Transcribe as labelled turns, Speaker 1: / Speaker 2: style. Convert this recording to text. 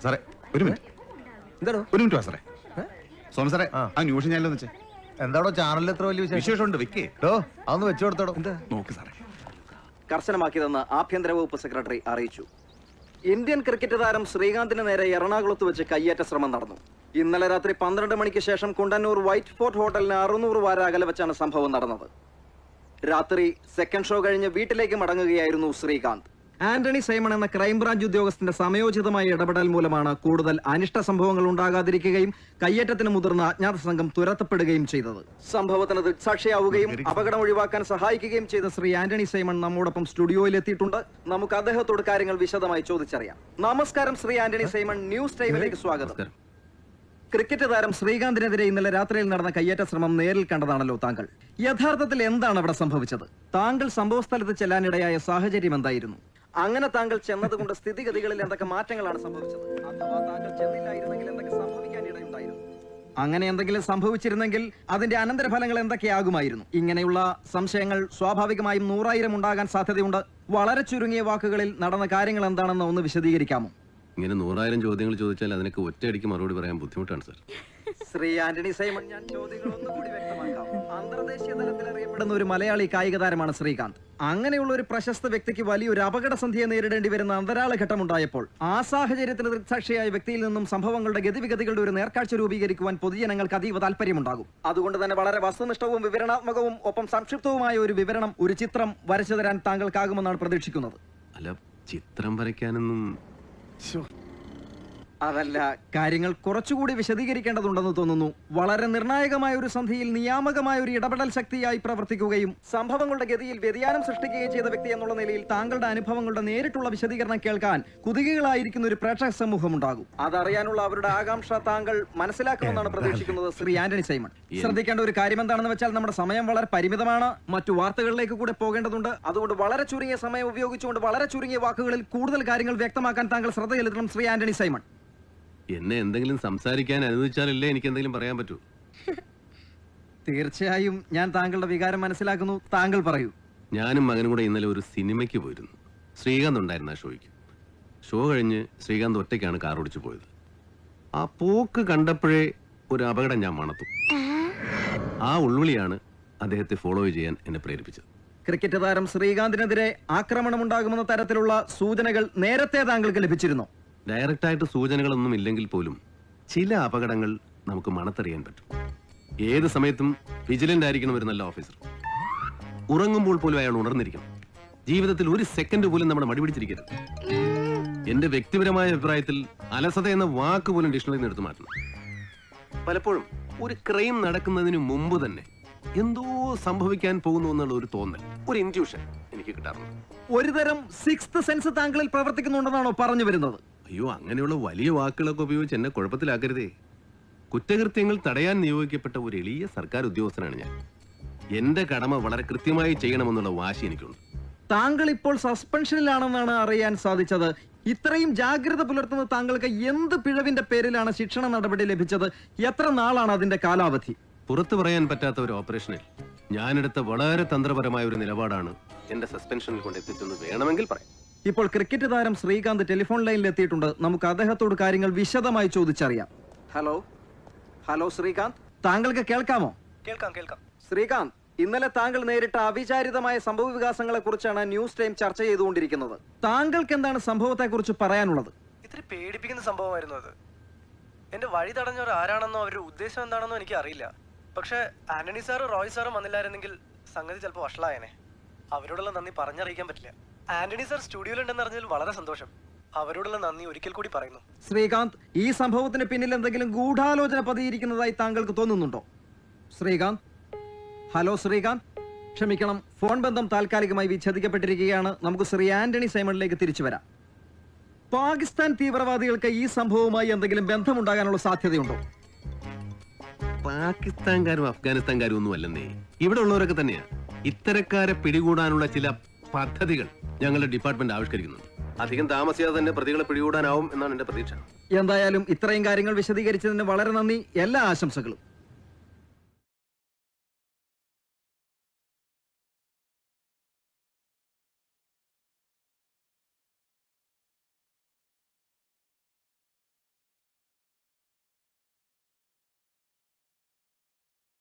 Speaker 1: സാറേ ഒരു മിനിറ്റ്.
Speaker 2: എന്താണോ
Speaker 1: ഒരു മിനിറ്റ് വാ സാറേ. സോമൻ സാറേ ആ ന്യൂസ് ഞാനല്ലോ വെച്ചേ.
Speaker 2: എന്താണോ ചാനലിൽ എത്ര വലിയ
Speaker 1: വിശേഷമുണ്ട് വെക്കേ.
Speaker 2: അതൊന്ന് വെച്ചു കൊടുത്തോടോ. എന്താ
Speaker 1: നോക്ക് സാറേ.
Speaker 3: കർശനമാക്കിയതെന്ന് ആഭ്യന്തര വകുപ്പ് സെക്രട്ടറി അറിയിച്ചു. ഇന്ത്യൻ ക്രിക്കറ്റ് താരം ശ്രീകാന്തിന് നേരെ എറണാകുളത്ത് വെച്ച് കയ്യേറ്റ ശ്രമം നടന്നു. ഇന്നലെ രാത്രി 12 മണിക്ക് ശേഷം കുണ്ടന്നൂർ വൈറ്റ് ഫോർട്ട് ഹോട്ടലിന് 600 വാര അകലെ വെച്ചാണ് സംഭവം നടന്നത്. രാത്രി സെക്കൻഡ് ഷോ കഴിഞ്ഞ് വീട്ടിലേക്ക് മടങ്ങുകയായിരുന്നു ശ്രീകാന്ത്. ആന്റണി സൈമൺ എന്ന ക്രൈംബ്രാഞ്ച് ഉദ്യോഗസ്ഥന്റെ സമയോചിതമായ ഇടപെടൽ മൂലമാണ് കൂടുതൽ അനിഷ്ട സംഭവങ്ങൾ ഉണ്ടാകാതിരിക്കുകയും കയ്യേറ്റത്തിന് മുതിർന്ന അജ്ഞാത സംഘം തുരത്തപ്പെടുകയും ചെയ്തത്. സംഭവത്തിന് ദൃക്സാക്ഷിയാവുകയും അപകടം ഒഴിവാക്കാൻ സഹായിക്കുകയും ചെയ്ത ശ്രീ ആന്റണി സൈമൺ നമ്മോടൊപ്പം സ്റ്റുഡിയോയിൽ എത്തിയിട്ടുണ്ട്. നമുക്ക് അദ്ദേഹത്തോട് കാര്യങ്ങൾ വിശദമായി ചോദിച്ചറിയാം. നമസ്കാരം ശ്രീ ആന്റണി സൈമൺ, ന്യൂസ് ടൈമിലേക്ക് സ്വാഗതം. ക്രിക്കറ്റ് താരം ശ്രീകാന്തിനെതിരെ ഇന്നലെ രാത്രിയിൽ നടന്ന കയ്യേറ്റ ശ്രമം നേരിൽ കണ്ടതാണല്ലോ താങ്കൾ. യഥാർത്ഥത്തിൽ എന്താണ് അവിടെ സംഭവിച്ചത്? താങ്കൾ സംഭവസ്ഥലത്ത് ചെല്ലാനിടയായ സാഹചര്യം എന്തായിരുന്നു? അങ്ങനെ താങ്കൾ ചെന്നതുകൊണ്ട് സ്ഥിതിഗതികളിൽ എന്തൊക്കെ മാറ്റങ്ങളാണ് സംഭവിച്ചത്? അഥവാ താങ്കൾ ചെന്നില്ലായിരുന്നെങ്കിൽ എന്തൊക്കെ സംഭവിക്കാനിടയുണ്ടായിരുന്നു? അങ്ങനെ എന്തെങ്കിലും സംഭവിച്ചിരുന്നെങ്കിൽ അതിന്റെ അനന്തരഫലങ്ങൾ എന്തൊക്കെയാകുമായിരുന്നു? ഇങ്ങനെയുള്ള സംശയങ്ങൾ സ്വാഭാവികമായും 100,000 ഉണ്ടാകാൻ സാധ്യതയുണ്ട്. വളരെ ചുരുങ്ങിയ വാക്കുകളിൽ നടന്ന കാര്യങ്ങൾ എന്താണെന്ന് ഒന്ന് വിശദീകരിക്കാമോ?
Speaker 4: ഇങ്ങനെ 100,000 ചോദ്യങ്ങൾ ചോദിച്ചാൽ അതിനൊക്കെ ഒറ്റയടിക്ക് മറുപടി പറയാൻ ബുദ്ധിമുട്ടാണ് സാർ.
Speaker 3: ശ്രീ ആന്റണി സൈമൺ, ഞാൻ ചോദ്യങ്ങൾ ഒന്നുകൂടി വ്യക്തമാക്കാം. അന്തർദേശീയ തലത്തിൽ അറിയപ്പെടുന്ന ഒരു മലയാളി കായിക താരമാണ് ശ്രീകാന്ത്. അങ്ങനെയുള്ള ഒരു പ്രശസ്ത വ്യക്തിക്ക് വലിയൊരു അപകടസന്ധിയെ നേരിടേണ്ടി വരുന്ന അന്തരാള ഘട്ടമുണ്ടായപ്പോൾ ആ സാഹചര്യത്തിന് ദൃക്സാക്ഷിയായ വ്യക്തിയിൽ നിന്നും സംഭവങ്ങളുടെ ഗതിവിഗതികളുടെ ഒരു നേർക്കാഴ്ച രൂപീകരിക്കുവാൻ പൊതുജനങ്ങൾക്ക് അതീവ താല്പര്യമുണ്ടാകും. അതുകൊണ്ട് തന്നെ വളരെ വസ്തുനിഷ്ഠവും വിവരണാത്മകവും ഒപ്പം സംക്ഷിപ്തവുമായ ഒരു വിവരണം, ഒരു ചിത്രം വരച്ചു തരാൻ താങ്കൾക്കാകുമെന്നാണ് പ്രതീക്ഷിക്കുന്നത്.
Speaker 4: അല്ല, ചിത്രം വരയ്ക്കാനൊന്നും
Speaker 3: അതല്ല, കാര്യങ്ങൾ കുറച്ചുകൂടി വിശദീകരിക്കേണ്ടതുണ്ടെന്ന് തോന്നുന്നു. വളരെ നിർണായകമായ ഒരു സന്ധിയിൽ നിയാമകമായ ഒരു ഇടപെടൽ ശക്തിയായി പ്രവർത്തിക്കുകയും സംഭവങ്ങളുടെ ഗതിയിൽ വ്യതിയാനം സൃഷ്ടിക്കുകയും ചെയ്ത വ്യക്തി എന്നുള്ള നിലയിൽ താങ്കളുടെ അനുഭവങ്ങളുടെ നേരിട്ടുള്ള വിശദീകരണം കേൾക്കാൻ കുതുകികളായിരിക്കുന്ന ഒരു പ്രേക്ഷക സമൂഹം ഉണ്ടാകും. അതറിയാനുള്ള അവരുടെ ആകാംക്ഷ താങ്കൾ മനസ്സിലാക്കുമെന്നാണ് പ്രതീക്ഷിക്കുന്നത്. ശ്രീ ആന്റണി സൈമൺ, ശ്രദ്ധിക്കേണ്ട ഒരു കാര്യം എന്താണെന്ന് വെച്ചാൽ നമ്മുടെ സമയം വളരെ പരിമിതമാണ്. മറ്റു വാർത്തകളിലേക്ക് കൂടെ പോകേണ്ടതുണ്ട്. അതുകൊണ്ട് വളരെ ചുരുങ്ങിയ സമയം ഉപയോഗിച്ചുകൊണ്ട് വളരെ ചുരുങ്ങിയ വാക്കുകളിൽ കൂടുതൽ കാര്യങ്ങൾ വ്യക്തമാക്കാൻ താങ്കൾ ശ്രദ്ധ ചെലുത്തണം. ശ്രീ ആന്റണി സൈമൺ,
Speaker 4: എന്നെ എന്തെങ്കിലും സംസാരിക്കാൻ അനുവദിച്ചാലല്ലേ എനിക്ക് എന്തെങ്കിലും പറയാൻ പറ്റൂ.
Speaker 3: തീർച്ചയായും ഞാൻ താങ്കളുടെ വികാരം മനസ്സിലാക്കുന്നു. താങ്കൾ പറയൂ.
Speaker 4: ഞാനും മകനും കൂടെ ഇന്നലെ ഒരു സിനിമയ്ക്ക് പോയിരുന്നു. ശ്രീകാന്ത് ഉണ്ടായിരുന്നു ആ ഷോയ്ക്ക്. ഷോ കഴിഞ്ഞ് ശ്രീകാന്ത് ഒറ്റയ്ക്കാണ് കാർ ഓടിച്ചു പോയത്. ആ പോക്ക് കണ്ടപ്പോഴേ ഒരു അപകടം ഞാൻ മണത്തു. ആ ഉൾവിളിയാണ് അദ്ദേഹത്തെ ഫോളോ ചെയ്യാൻ എന്നെ പ്രേരിപ്പിച്ചത്.
Speaker 3: ക്രിക്കറ്റ് താരം ശ്രീകാന്തിനെതിരെ ആക്രമണം ഉണ്ടാകുമെന്ന തരത്തിലുള്ള സൂചനകൾ നേരത്തെ താങ്കൾക്ക് ലഭിച്ചിരുന്നു?
Speaker 4: ഡയറക്റ്റായിട്ട് സൂചനകളൊന്നും ഇല്ലെങ്കിൽ പോലും ചില അപകടങ്ങൾ നമുക്ക് മണത്തറിയാൻ പറ്റും. ഏത് സമയത്തും വിജിലന്റ് ആയിരിക്കണം ഒരു നല്ല ഓഫീസർ. ഉറങ്ങുമ്പോൾ പോലും അയാൾ ഉണർന്നിരിക്കണം. ജീവിതത്തിൽ ഒരു സെക്കൻഡ് പോലും നമ്മുടെ മടി പിടിച്ചിരിക്കരുത്. എന്റെ വ്യക്തിപരമായ അഭിപ്രായത്തിൽ അലസത എന്ന വാക്ക് പോലും ഡിക്ഷണറിയിൽ നിന്ന് എടുത്തു മാറ്റണം. പലപ്പോഴും ഒരു ക്രൈം നടക്കുന്നതിന് മുമ്പ് തന്നെ എന്തോ സംഭവിക്കാൻ പോകുന്നു എന്നുള്ള ഒരു തോന്നൽ, ഒരു ഇൻറ്റ്യൂഷൻ എനിക്ക് കിട്ടാറുണ്ട്.
Speaker 3: ഒരുതരം സിക്സ്ത് സെൻസ് താങ്കളിൽ പ്രവർത്തിക്കുന്നുണ്ടെന്നാണോ പറഞ്ഞു വരുന്നത്?
Speaker 4: അയ്യോ, അങ്ങനെയുള്ള വലിയ വാക്കുകളൊക്കെ ഉപയോഗിച്ച് എന്നെ കുഴപ്പത്തിലാക്കരുതേ. കുറ്റകൃത്യങ്ങൾ തടയാൻ നിയോഗിക്കപ്പെട്ട ഒരു എളിയ സർക്കാർ ഉദ്യോഗസ്ഥനാണ് ഞാൻ. എന്റെ കടമ വളരെ കൃത്യമായി ചെയ്യണമെന്നുള്ള വാശി എനിക്കുണ്ട്.
Speaker 3: താങ്കൾ ഇപ്പോൾ സസ്പെൻഷനിലാണെന്നാണ് അറിയാൻ സാധിച്ചത്. ഇത്രയും ജാഗ്രത പുലർത്തുന്ന താങ്കൾക്ക് എന്ത് പിഴവിന്റെ പേരിലാണ് ശിക്ഷണ നടപടി ലഭിച്ചത്? എത്ര നാളാണ് അതിന്റെ കാലാവധി?
Speaker 4: പുറത്തു പറയാൻ പറ്റാത്ത ഒരു ഓപ്പറേഷനിൽ ഞാനെടുത്ത വളരെ തന്ത്രപരമായ ഒരു നിലപാടാണ് എന്റെ സസ്പെൻഷനിൽ കൊണ്ട് എത്തിച്ചെന്ന് വേണമെങ്കിൽ പറയാം.
Speaker 3: ഇപ്പോൾ ക്രിക്കറ്റ് താരം ശ്രീകാന്ത് ടെലിഫോൺ ലൈനിൽ എത്തിയിട്ടുണ്ട്. നമുക്ക് അദ്ദേഹത്തോട് കാര്യങ്ങൾ വിശദമായി ചോദിച്ചറിയാം. ഹലോ ഹലോ ശ്രീകാന്ത്, താങ്കൾക്ക് കേൾക്കാമോ?
Speaker 5: കേൾക്കാം.
Speaker 3: ശ്രീകാന്ത്, ഇന്നലെ താങ്കൾ നേരിട്ട അവിചാരിതമായ സംഭവ വികാസങ്ങളെ കുറിച്ചാണ് ന്യൂസ് ടൈം ചർച്ച ചെയ്തുകൊണ്ടിരിക്കുന്നത്. താങ്കൾക്ക് എന്താണ് സംഭവത്തെ കുറിച്ച് പറയാനുള്ളത്?
Speaker 5: ഇത്തിരി പേടിപ്പിക്കുന്ന സംഭവമായിരുന്നു അത്. എന്റെ വഴി തടഞ്ഞവർ ആരാണെന്നോ അവരുടെ ഉദ്ദേശം എന്താണെന്നോ എനിക്ക് അറിയില്ല. പക്ഷെ ആന്റണി സാറും റോയ് സാറും വന്നില്ലായിരുന്നെങ്കിൽ സംഗതി ചിലപ്പോൾ വഷളായനെ. അവരോടുള്ള നന്ദി പറഞ്ഞറിയിക്കാൻ പറ്റില്ല. ആന്റണി സാർ സ്റ്റുഡിയോയിലുണ്ടെന്ന് അറിഞ്ഞതിൽ വളരെ സന്തോഷം. അവരോടുള്ള നന്ദി ഒരിക്കൽ കൂടി പറയുന്നു.
Speaker 3: ശ്രീകാന്ത്, ഈ സംഭവത്തിന് പിന്നിൽ എന്തെങ്കിലും ഗൂഢാലോചന പതിയിരിക്കുന്നതായി താങ്കൾക്ക് തോന്നുന്നുണ്ടോ? ശ്രീകാന്ത്, ഹലോ ശ്രീകാന്ത്, ക്ഷമിക്കണം, ഫോൺ ബന്ധം താൽക്കാലികമായി വിച്ഛേദിക്കപ്പെട്ടിരിക്കുകയാണ്. നമുക്ക് ശ്രീ ആന്റണി സൈമണിലേക്ക് തിരിച്ചു വരാം. പാകിസ്ഥാൻ തീവ്രവാദികൾക്ക് ഈ സംഭവവുമായി എന്തെങ്കിലും ബന്ധമുണ്ടാകാനുള്ള സാധ്യതയുണ്ടോ?
Speaker 4: പാകിസ്ഥാൻകാരും അഫ്ഗാനിസ്ഥാൻകാരും ഒന്നും അല്ലെന്നേ, ഇവിടെ ഉള്ളവരൊക്കെ തന്നെയാ. ഇത്തരക്കാരെ പിടികൂടാനുള്ള ചില പദ്ധതികൾ ഞങ്ങളുടെ ഡിപ്പാർട്ട്മെന്റ് ആവിഷ്കരിക്കുന്നുണ്ട്. അധികം താമസിയാതെ തന്നെ പ്രതികളെ പിടികൂടാനാവും എന്നാണ് എന്റെ പ്രതീക്ഷ.
Speaker 3: എന്തായാലും ഇത്രയും കാര്യങ്ങൾ വിശദീകരിച്ചതിന് വളരെ നന്ദി. എല്ലാ ആശംസകളും.